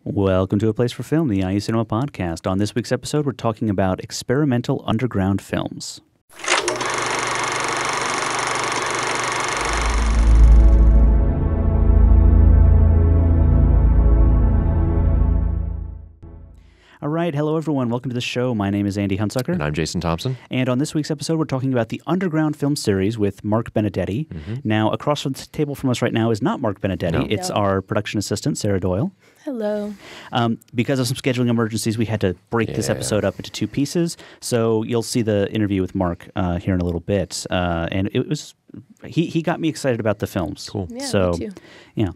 Welcome to A Place for Film, the IU Cinema podcast. On this week's episode, we're talking about experimental underground films. All right, hello everyone. Welcome to the show. My name is Andy Hunsucker. And I'm Jason Thompson. And on this week's episode, we're talking about the Underground Film Series with Mark Benedetti. Now, across from the table from us right now is not Mark Benedetti. No. It's our production assistant, Sarah Doyle. Hello. Because of some scheduling emergencies, we had to break this episode up into two pieces. So you'll see the interview with Mark here in a little bit. And it was he got me excited about the films. Cool. Yeah, So, me too. yeah.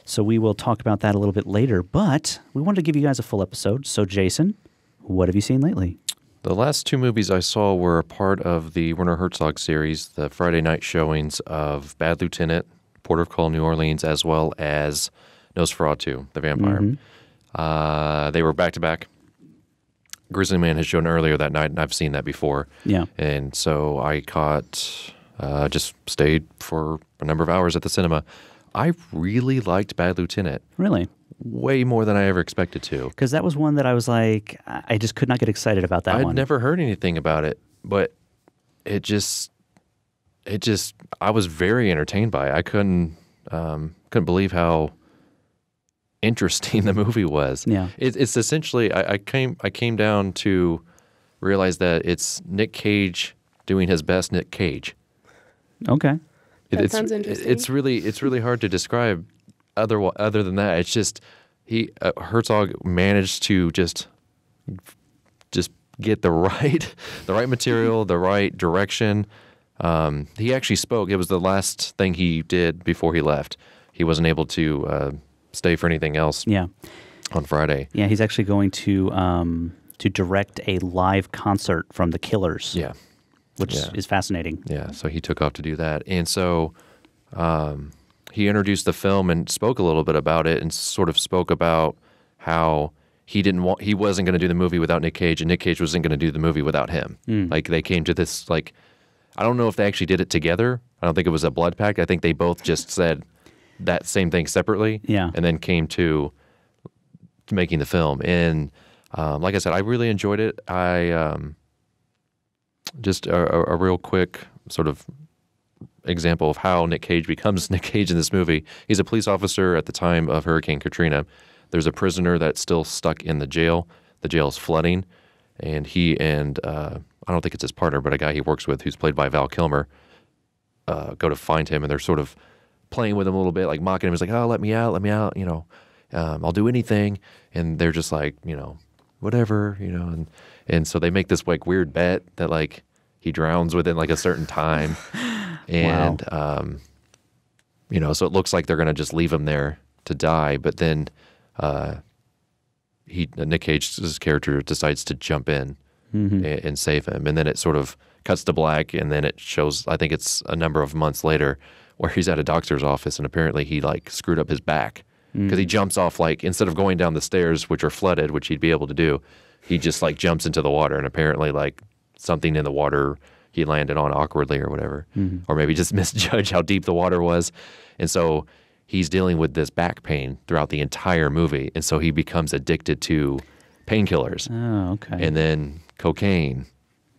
So we will talk about that a little bit later. But we wanted to give you guys a full episode. So, Jason, what have you seen lately? The last two movies I saw were a part of the Werner Herzog series, the Friday night showings of Bad Lieutenant, Port of Call, New Orleans, as well as Nosferatu, the vampire. They were back-to-back. Grizzly Man has shown earlier that night, and I've seen that before. Yeah. And so I just stayed for a number of hours at the cinema. I really liked Bad Lieutenant. Really? Way more than I ever expected to. Because that was one that I was like, I just could not get excited about that one. I'd never heard anything about it, but it just, I was very entertained by it. I couldn't believe how interesting the movie was. Yeah. It's essentially, I came down to realize that it's Nick Cage doing his best Nick Cage. Okay. That sounds interesting. It's really hard to describe other than that. It's just Herzog managed to just get the right material, the right direction. He actually spoke. It was the last thing he did before he left. He wasn't able to stay for anything else. Yeah. On Friday. Yeah, he's actually going to direct a live concert from The Killers. Yeah. Which is fascinating. Yeah, so he took off to do that. And so he introduced the film and spoke a little bit about it and sort of spoke about how he wasn't going to do the movie without Nick Cage, and Nick Cage wasn't going to do the movie without him. Like, they came to this, like, I don't know if they actually did it together. I don't think it was a blood pact. I think they both just said that same thing separately. Yeah. And then came to making the film. And like I said, I really enjoyed it. Just a real quick sort of example of how Nick Cage becomes Nick Cage in this movie. He's a police officer at the time of Hurricane Katrina. There's a prisoner that's still stuck in the jail. The jail's flooding, and he and I don't think it's his partner, but a guy he works with who's played by Val Kilmer, go to find him, and they're sort of playing with him a little bit, like mocking him. He's like, "Oh, let me out, you know, I'll do anything." And they're just like, you know, whatever, you know, and so they make this like weird bet that like he drowns within like a certain time. And, you know, so it looks like they're going to just leave him there to die. But then Nick Cage's character decides to jump in and save him. And then it sort of cuts to black, and then it shows, I think it's a number of months later, where he's at a doctor's office, and apparently he like screwed up his back. Because he jumps off, like, instead of going down the stairs, which are flooded, which he'd be able to do, he just like jumps into the water, and apparently like something in the water he landed on awkwardly or whatever, or maybe just misjudged how deep the water was. And so he's dealing with this back pain throughout the entire movie. And so he becomes addicted to painkillers. Oh, okay. And then cocaine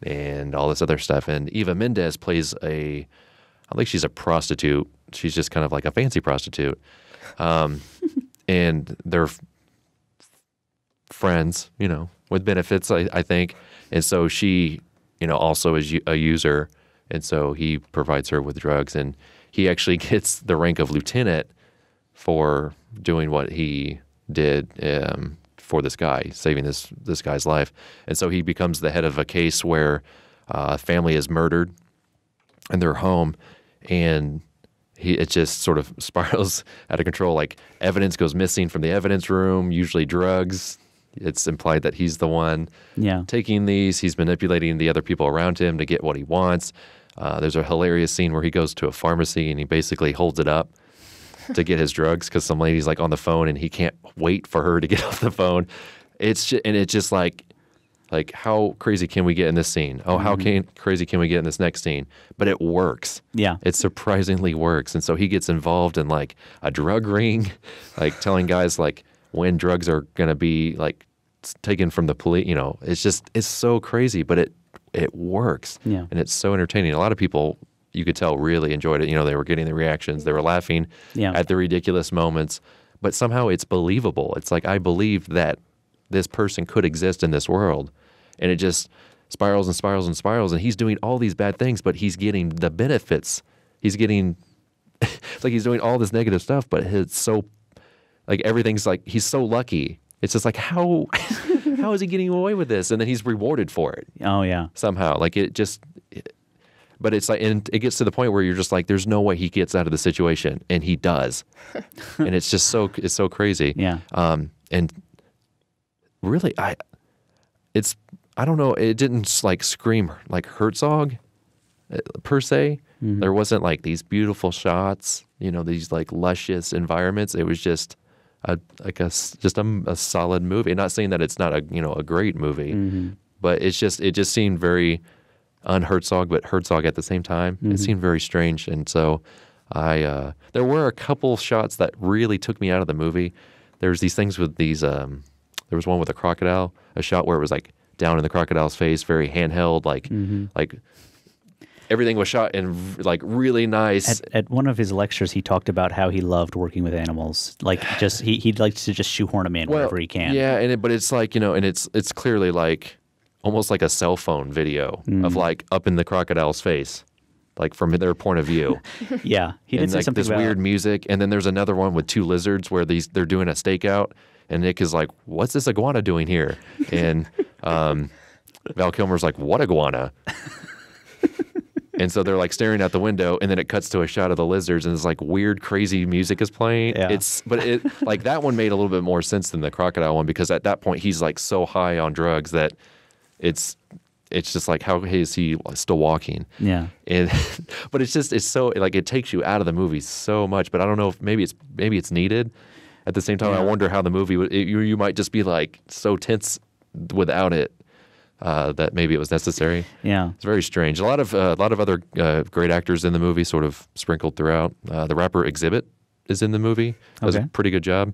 and all this other stuff. And Eva Mendes plays I think she's a prostitute. She's just kind of like a fancy prostitute. And they're friends, you know, with benefits, I think. And so she, you know, also is a user, and so he provides her with drugs, and he actually gets the rank of lieutenant for doing what he did for this guy, saving this guy's life. And so he becomes the head of a case where a family is murdered in their home, and it just sort of spirals out of control. Like, evidence goes missing from the evidence room, usually drugs. It's implied that he's the one taking these. He's manipulating the other people around him to get what he wants. There's a hilarious scene where he goes to a pharmacy and he basically holds it up to get his drugs because some lady's like on the phone and he can't wait for her to get off the phone. It's just like how crazy can we get in this scene? Oh, how crazy can we get in this next scene? But it works. Yeah. It surprisingly works. And so he gets involved in like a drug ring, like telling guys like, when drugs are going to be like taken from the police. You know, it's so crazy, but it works. Yeah. And it's so entertaining. A lot of people, you could tell, really enjoyed it. You know, they were getting the reactions. They were laughing at the ridiculous moments, but somehow it's believable. It's like, I believe that this person could exist in this world, and it just spirals and spirals and spirals, and he's doing all these bad things, but he's getting the benefits. He's getting, it's like he's doing all this negative stuff, but it's so, like, everything's like, he's so lucky. It's just like, how is he getting away with this? And then he's rewarded for it. Oh, yeah. Somehow. Like, but it's like, and it gets to the point where you're just like, there's no way he gets out of the situation, and he does. And it's just it's so crazy. Yeah. And really, I don't know, it didn't like scream like Herzog per se. Mm-hmm. There wasn't like these beautiful shots, you know, these like luscious environments. It was just a solid movie. Not saying that it's not a great movie, but it just seemed very un-Herzog, but Herzog at the same time. Mm-hmm. It seemed very strange, and so there were a couple shots that really took me out of the movie. There's these things with these. There was one with a crocodile, a shot where it was like down in the crocodile's face, very handheld, like everything was shot in like really nice. At one of his lectures, he talked about how he loved working with animals. Like just he'd like to just shoehorn them in wherever he can. Yeah, but it's like, you know, and it's clearly like almost like a cell phone video of like up in the crocodile's face, like from their point of view. Yeah, he did say like something this about weird music, and then there's another one with two lizards where they're doing a stakeout. And Nick is like, what's this iguana doing here? And Val Kilmer's like, what iguana? And so they're like staring out the window, and then it cuts to a shot of the lizards, and it's like weird, crazy music is playing. Yeah. But like that one made a little bit more sense than the crocodile one, because at that point he's like so high on drugs that it's just like, how is he still walking? Yeah. And but it's so like it takes you out of the movie so much. But I don't know if maybe it's needed. At the same time, I wonder how the movie would. You might just be like so tense without it that maybe it was necessary. Yeah, it's very strange. A lot of other great actors in the movie, sort of sprinkled throughout. The rapper Exhibit is in the movie. Does a pretty good job.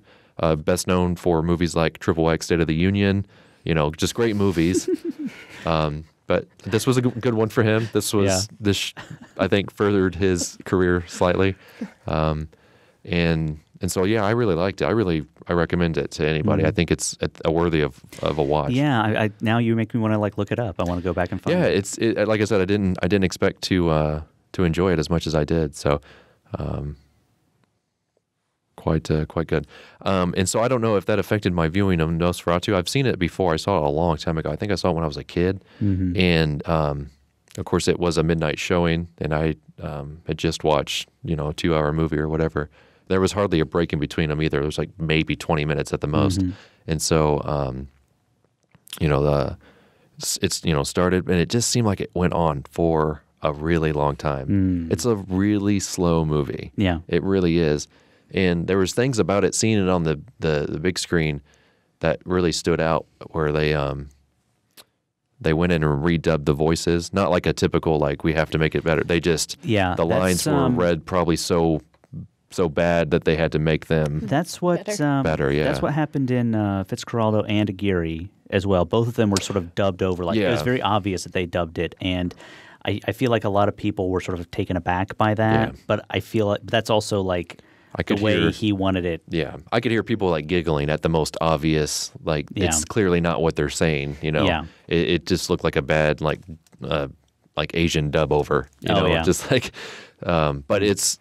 Best known for movies like Triple X, State of the Union. You know, just great movies. But this was a good one for him. This I think furthered his career slightly. And so, yeah, I really liked it. I recommend it to anybody. Mm-hmm. I think it's a worthy of a watch. Yeah, I now you make me want to like look it up. I want to go back and find it. Yeah, like I said, I didn't expect to enjoy it as much as I did. So, quite good. And so I don't know if that affected my viewing of Nosferatu. I've seen it before. I saw it a long time ago. I think I saw it when I was a kid. Mm-hmm. And of course, it was a midnight showing, and I had just watched a 2-hour movie or whatever. There was hardly a break in between them either. There was like maybe 20 minutes at the most. Mm-hmm. And so, it's started, and it just seemed like it went on for a really long time. Mm. It's a really slow movie. Yeah. It really is. And there was things about it, seeing it on the big screen, that really stood out, where they went in and redubbed the voices. Not like a typical, like, we have to make it better. They just, the lines were read probably so bad that they had to make them better. Yeah, that's what happened in Fitzcarraldo and Aguirre as well. Both of them were sort of dubbed over. Like, it was very obvious that they dubbed it, and I feel like a lot of people were sort of taken aback by that. Yeah. But I feel like that's also like the way he wanted it. Yeah, I could hear people like giggling at the most obvious. Like, it's clearly not what they're saying. Yeah. It just looked like a bad like Asian dub over. Just like. But it's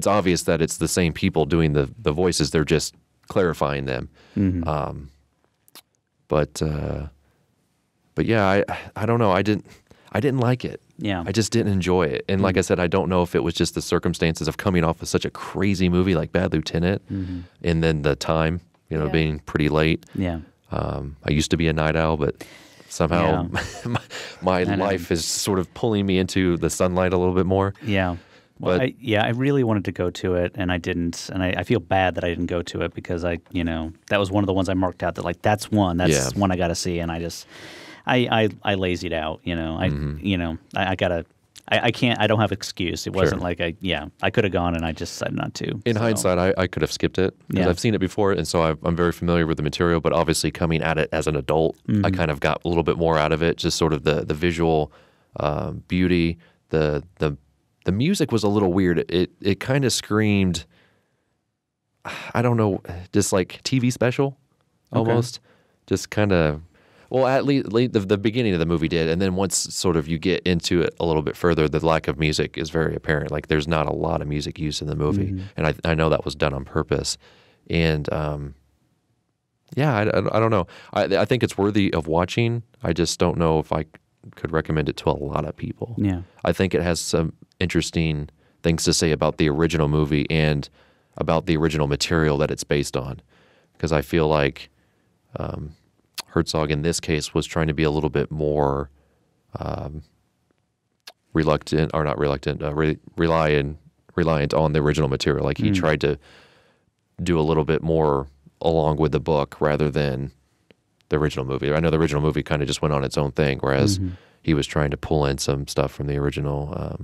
obvious that it's the same people doing the voices. They're just clarifying them. Mm-hmm. But yeah, I don't know. I didn't like it. Yeah. I just didn't enjoy it. And like I said, I don't know if it was just the circumstances of coming off of such a crazy movie like Bad Lieutenant, and then the time, being pretty late. Yeah. I used to be a night owl, but somehow my life is sort of pulling me into the sunlight a little bit more. Yeah. Well, I really wanted to go to it, and I didn't, and I feel bad that I didn't go to it, because that was one of the ones I marked out that like that's one I got to see, and I lazied out, I gotta I can't. I don't have excuse. It wasn't like I could have gone and I just decided not to. In hindsight, I could have skipped it because I've seen it before, and so I'm very familiar with the material. But obviously, coming at it as an adult, I kind of got a little bit more out of it. Just sort of the visual beauty. The music was a little weird. It kind of screamed, I don't know, just like TV special almost. Just kind of. Well, at least the beginning of the movie did, and then once sort of you get into it a little bit further, the lack of music is very apparent. Like there's not a lot of music used in the movie, and I know that was done on purpose. And I don't know. I think it's worthy of watching. I just don't know if I could recommend it to a lot of people. Yeah, I think it has some interesting things to say about the original movie and about the original material that it's based on, because I feel like. Herzog in this case was trying to be a little bit more reliant on the original material. Like he tried to do a little bit more along with the book rather than the original movie. I know the original movie kind of just went on its own thing, whereas he was trying to pull in some stuff from the original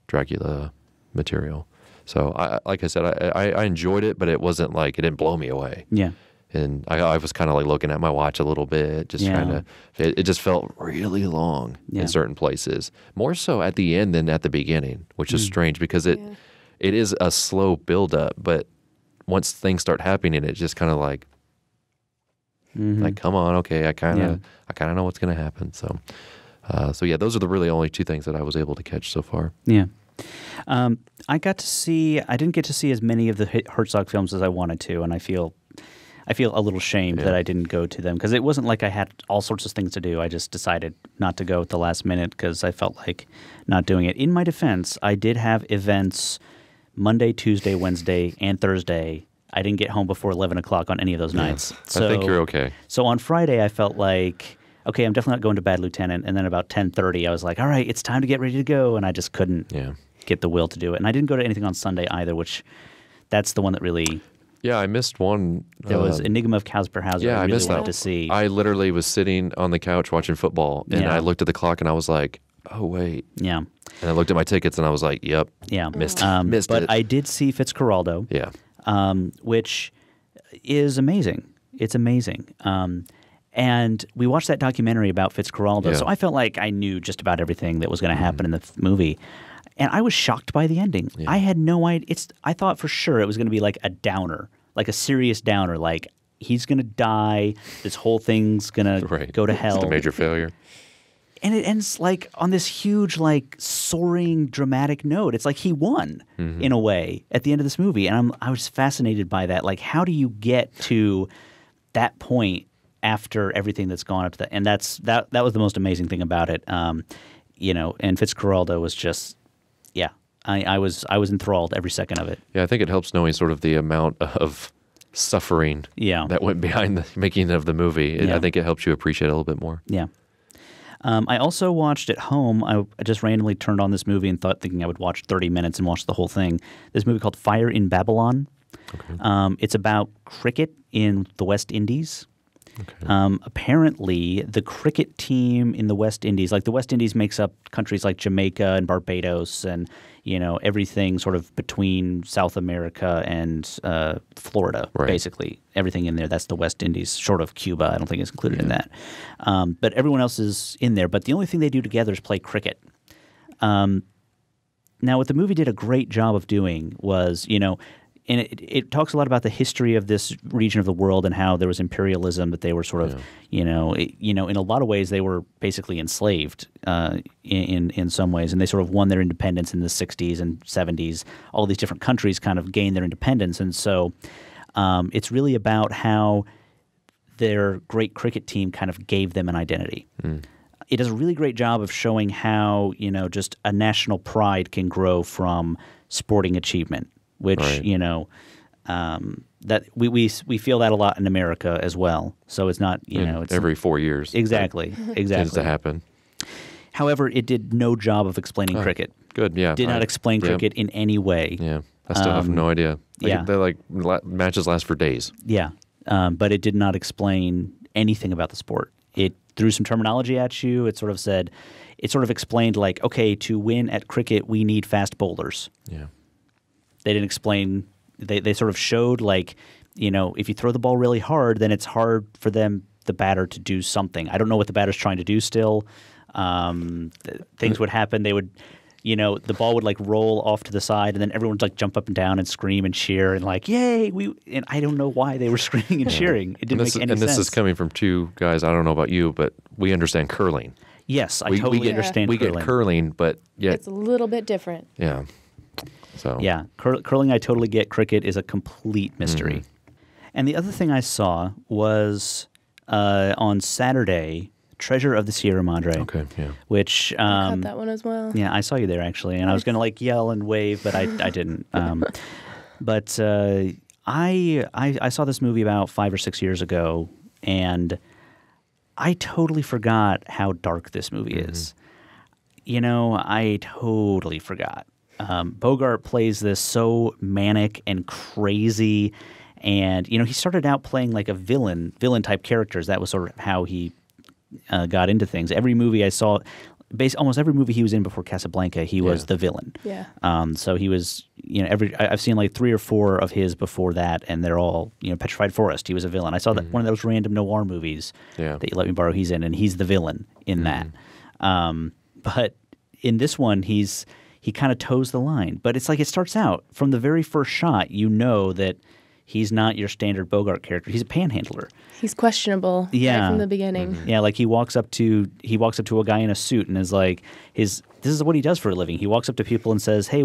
Dracula material. So, like I said, I enjoyed it, but it wasn't like, it didn't blow me away. Yeah. And I was kind of like looking at my watch a little bit, just trying to, it just felt really long in certain places. More so at the end than at the beginning, which is strange because it is a slow buildup, but once things start happening, it's just kind of like, come on, okay, I kind of know what's going to happen. So yeah, those are the really only two things that I was able to catch so far. Yeah. I didn't get to see as many of the Herzog films as I wanted to, and I feel a little shamed that I didn't go to them because it wasn't like I had all sorts of things to do. I just decided not to go at the last minute because I felt like not doing it. In my defense, I did have events Monday, Tuesday, Wednesday, and Thursday. I didn't get home before 11 o'clock on any of those nights. So, I think you're okay. So on Friday, I felt like, okay, I'm definitely not going to Bad Lieutenant. And then about 10:30, I was like, all right, it's time to get ready to go. And I just couldn't get the will to do it. And I didn't go to anything on Sunday either, which that's the one that really... Yeah, I missed one. There was Enigma of Kasperhauser. I really wanted to see. I literally was sitting on the couch watching football, and I looked at the clock, and I was like, oh, wait. Yeah. And I looked at my tickets, and I was like, yep. Yeah. Missed it. But I did see Fitzcarraldo. Yeah. Which is amazing. It's amazing. And we watched that documentary about Fitzcarraldo, so I felt like I knew just about everything that was going to happen in the movie. And I was shocked by the ending. Yeah. I had no idea. I thought for sure it was going to be like a downer, like a serious downer. Like he's going to die. This whole thing's going to go to hell. It's a major failure. And it ends like on this huge, like soaring, dramatic note. It's like he won in a way at the end of this movie. And I was fascinated by that. Like, how do you get to that point after everything that's gone up to that? And that was the most amazing thing about it. And Fitzcarraldo was just. Yeah, I was enthralled every second of it. Yeah, I think it helps knowing sort of the amount of suffering that went behind the making of the movie. I think it helps you appreciate it a little bit more. Yeah. I also watched at home. I just randomly turned on this movie and thinking I would watch 30 minutes and watch the whole thing. This movie called Fire in Babylon. Okay. It's about cricket in the West Indies. Okay. Apparently, the cricket team in the West Indies, like the West Indies makes up countries like Jamaica and Barbados and, everything sort of between South America and Florida, basically. Everything in there, that's the West Indies, short of Cuba. I don't think it's included in that. But everyone else is in there. But the only thing they do together is play cricket. Now, what the movie did a great job of doing was, and it talks a lot about the history of this region of the world and how there was imperialism, that they were sort of, in a lot of ways they were basically enslaved in some ways, and they sort of won their independence in the 60s and 70s. All these different countries kind of gained their independence, and so it's really about how their great cricket team kind of gave them an identity. It does a really great job of showing how, just a national pride can grow from sporting achievement. Which that we feel that a lot in America as well. So it's not it's every 4 years exactly tends to happen. However, it did no job of explaining cricket. Good, yeah. Did not explain cricket in any way. Yeah, I still have no idea. They're matches last for days. Yeah, but it did not explain anything about the sport. It threw some terminology at you. It sort of said, it sort of explained like, okay, to win at cricket, we need fast bowlers. Yeah. They didn't explain. They sort of showed like, if you throw the ball really hard, then it's hard for the batter to do something. I don't know what the batter's trying to do still. Things would happen. They would, the ball would like roll off to the side, and then everyone would like jump up and down and scream and cheer and like, yay! And I don't know why they were screaming and cheering. It didn't make any sense. And this is coming from two guys. I don't know about you, but we understand curling. Yes, I totally understand curling. We get curling, but yet it's a little bit different. Yeah. So yeah, curling I totally get. Cricket is a complete mystery. And the other thing I saw was on Saturday, Treasure of the Sierra Madre. Okay, yeah. Which I caught that one as well. Yeah, I saw you there actually, and I was going to like yell and wave, but I didn't. But I saw this movie about 5 or 6 years ago, and I totally forgot how dark this movie is. I totally forgot. Bogart plays this so manic and crazy, and he started out playing like a villain type characters. That was sort of how he got into things. Every movie I saw, almost every movie he was in before Casablanca, he was the villain. Yeah. So he was, I've seen like 3 or 4 of his before that, and they're all, Petrified Forest. He was a villain. I saw that one of those random noir movies that You Let Me Borrow. He's in, and he's the villain in that. But in this one, he kind of toes the line. But it's like it starts out from the very first shot. That he's not your standard Bogart character. He's a panhandler. He's questionable right from the beginning. Yeah, like he walks up to a guy in a suit and is like, this is what he does for a living. He walks up to people and says, hey,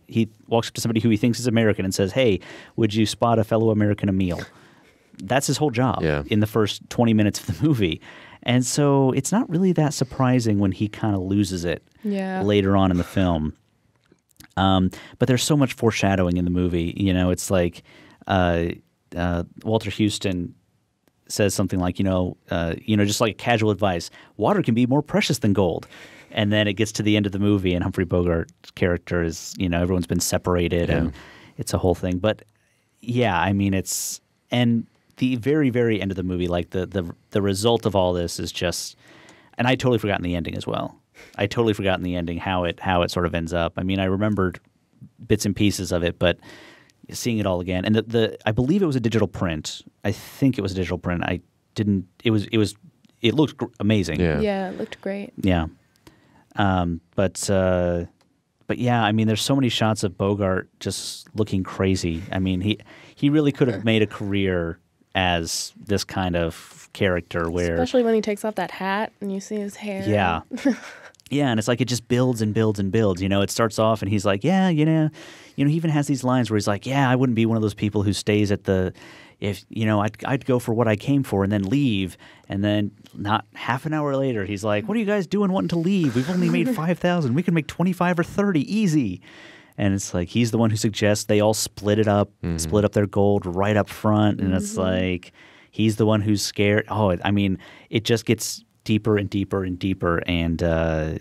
he walks up to somebody who he thinks is American and says, hey, would you spot a fellow American a meal? That's his whole job in the first 20 minutes of the movie. And so it's not really that surprising when he kind of loses it later on in the film. But there's so much foreshadowing in the movie. It's like Walter Houston says something like, just like casual advice, water can be more precious than gold. And then it gets to the end of the movie, and Humphrey Bogart's character is, everyone's been separated, and it's a whole thing. But yeah, I mean, and the very, very end of the movie, like the result of all this is just, and I totally forgotten the ending as well. I totally forgotten the ending, how it sort of ends up. I mean, I remembered bits and pieces of it, but seeing it all again, and I believe it was a digital print. I think it was a digital print. I didn't. It looked amazing. Yeah, it looked great. Yeah, but yeah, I mean, there's so many shots of Bogart just looking crazy. I mean, he really could have made a career as this kind of character, especially when he takes off that hat and you see his hair. Yeah. Yeah, and it's like it just builds and builds and builds. It starts off and he's like, he even has these lines where he's like, I wouldn't be one of those people who stays at I'd go for what I came for and then leave. And then not half an hour later, he's like, what are you guys doing wanting to leave? We've only made 5,000. We can make 25 or 30 easy. And it's like he's the one who suggests they all split it up, split up their gold right up front. And it's like he's the one who's scared. Oh, I mean, it just gets deeper and deeper and deeper, and I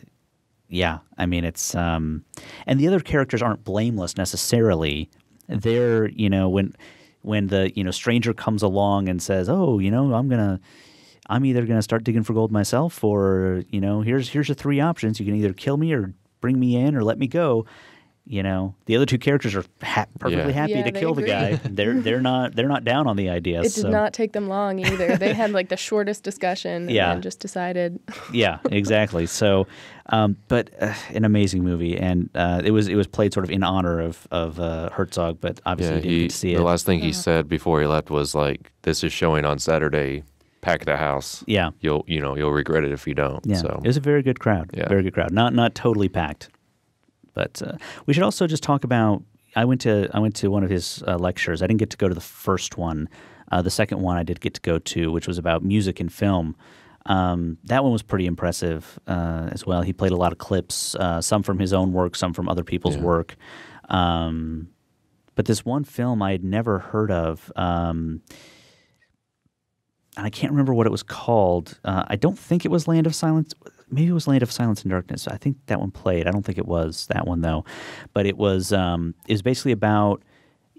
mean it's and the other characters aren't blameless necessarily. They're when the stranger comes along and says, oh, I'm either gonna start digging for gold myself, or here's your 3 options. You can either kill me or bring me in or let me go. The other 2 characters are perfectly happy to kill the guy. They're not down on the idea. It did not take them long either. They had like the shortest discussion and just decided. Yeah, exactly. So, but an amazing movie, and it was played sort of in honor of Herzog, but obviously you didn't get to see it. The last thing he said before he left was like, "This is showing on Saturday. Pack the house. Yeah, you'll regret it if you don't." Yeah, so. It was a very good crowd. Yeah. Very good crowd. Not totally packed. But we should also just talk about. I went to one of his lectures. I didn't get to go to the first one. The second one I did get to go to, which was about music and film. That one was pretty impressive as well. He played a lot of clips, some from his own work, some from other people's work. But this one film I had never heard of, and I can't remember what it was called. I don't think it was Land of Silence. Maybe it was Land of Silence and Darkness. I think that one played. I don't think it was that one though. But it was basically about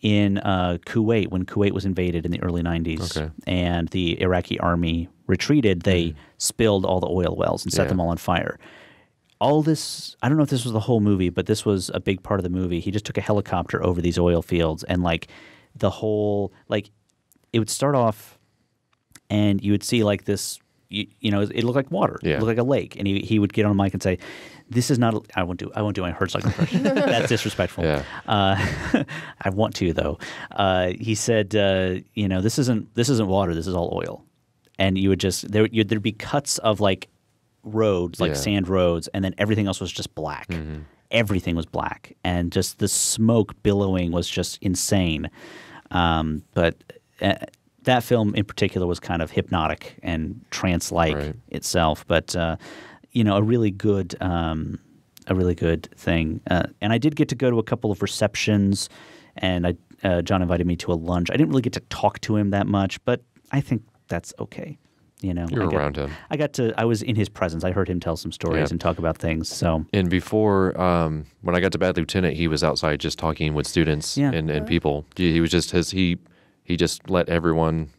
in Kuwait, when Kuwait was invaded in the early 90s and the Iraqi army retreated, they spilled all the oil wells and set them all on fire. all this, I don't know if this was the whole movie, but this was a big part of the movie. He just took a helicopter over these oil fields, and like the whole, like it would start off and you would see like this, you know, it looked like water. Yeah. It looked like a lake. And he would get on a mic and say, this is not, I won't do my Herzog impression. That's disrespectful. Yeah. I want to though. He said, you know, this isn't water. This is all oil. And you would just, there'd be cuts of like roads, like sand roads, and then everything else was just black. Mm-hmm. Everything was black, and just the smoke billowing was just insane. But that film in particular was kind of hypnotic and trance-like itself. But you know, a really good thing. And I did get to go to a couple of receptions, and John invited me to a lunch. I didn't really get to talk to him that much, but I think that's okay. You know, you're around him. I was in his presence. I heard him tell some stories and talk about things. So, and before, when I got to Bad Lieutenant, he was outside just talking with students and people. He was just he just let everyone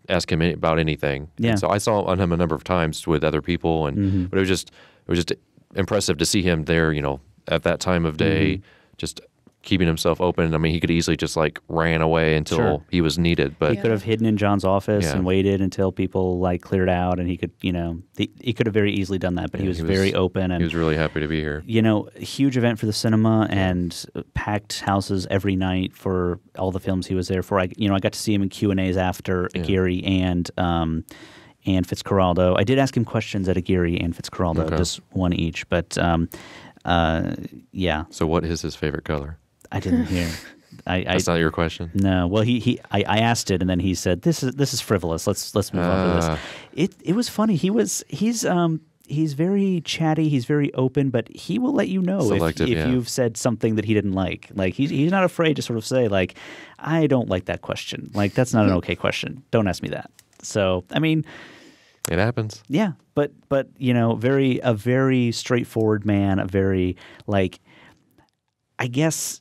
ask him about anything. Yeah. And so I saw him a number of times with other people, and but it was just impressive to see him there. You know, at that time of day, just keeping himself open. I mean, he could easily just like ran away until he was needed. But he could have hidden in John's office and waited until people like cleared out, and he could, you know, he could have very easily done that. But he was very open, and he was really happy to be here. You know, huge event for the cinema, and packed houses every night for all the films he was there for. I got to see him in Q&As after Aguirre and Fitzcarraldo. I did ask him questions at Aguirre and Fitzcarraldo, just one each. But So what is his favorite color? I didn't hear. That's not your question? No. Well, I asked it, and then he said, "This is frivolous. Let's move on to this." It was funny. He's very chatty. He's very open, but he will let you know if you've said something that he didn't like. Like he's not afraid to sort of say like, "I don't like that question. Like that's not an okay question. Don't ask me that." So I mean, it happens. Yeah, but you know, a very straightforward man. A very like, I guess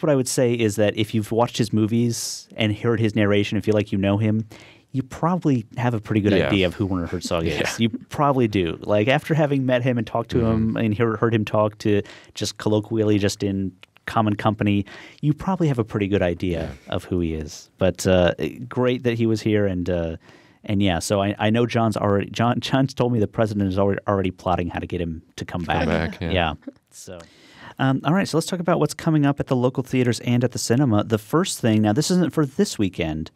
what I would say is that if you've watched his movies and heard his narration and feel like you know him, you probably have a pretty good idea of who Werner Herzog is. You probably do. Like after having met him and talked to him and heard him talk to just colloquially, just in common company, you probably have a pretty good idea of who he is. But great that he was here, and so I know John's told me the president is already plotting how to get him to come back. So. All right, so let's talk about what's coming up at the local theaters and at the cinema. The first thing, now this isn't for this weekend,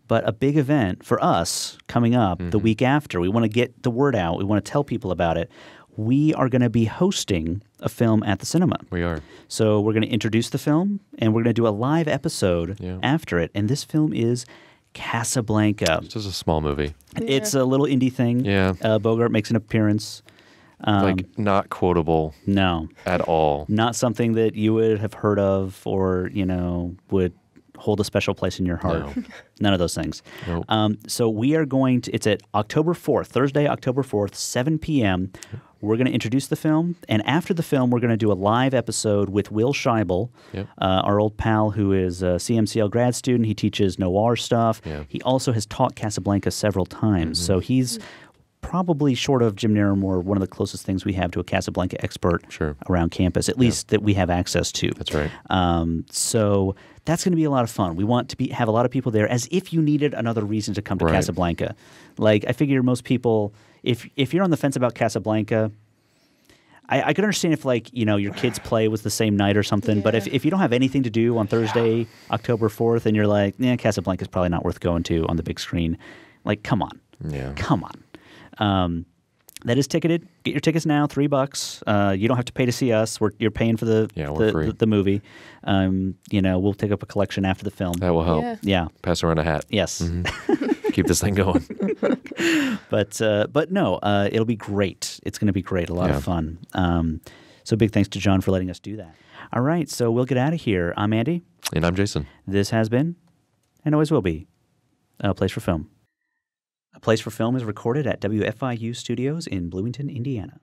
but a big event for us coming up the week after. We want to get the word out. We want to tell people about it. We are going to be hosting a film at the cinema. We are. So we're going to introduce the film, and we're going to do a live episode after it. And this film is Casablanca. It's just a small movie. It's a little indie thing. Yeah. Bogart makes an appearance. Like not quotable. No. At all. Not something that you would have heard of or, you know, would hold a special place in your heart. No. None of those things. Nope. So we are it's at October 4th, Thursday, October 4th, 7 p.m. We're going to introduce the film, and after the film, we're going to do a live episode with Will Scheibel, our old pal who is a CMCL grad student. He teaches noir stuff. Yeah. He also has taught Casablanca several times, so he's probably, short of Jim Naramore, one of the closest things we have to a Casablanca expert around campus, at least that we have access to. That's right. So that's going to be a lot of fun. We want to have a lot of people there, as if you needed another reason to come to Casablanca. Like, I figure most people, if you're on the fence about Casablanca, I could understand if, like, you know, your kids' play was the same night or something, but if you don't have anything to do on Thursday, October 4th, and you're like, Casablanca's probably not worth going to on the big screen, like, come on. Yeah. Come on. That is ticketed. Get your tickets now, $3. You don't have to pay to see us. You're paying for the movie. You know, we'll take up a collection after the film. That will help. Yeah. Pass around a hat. Yes. Mm-hmm. Keep this thing going. But no, it'll be great. It's going to be great. A lot of fun. So big thanks to John for letting us do that. All right, so we'll get out of here. I'm Andy. And I'm Jason. This has been, and always will be, A Place for Film. A Place for Film is recorded at WFIU Studios in Bloomington, Indiana.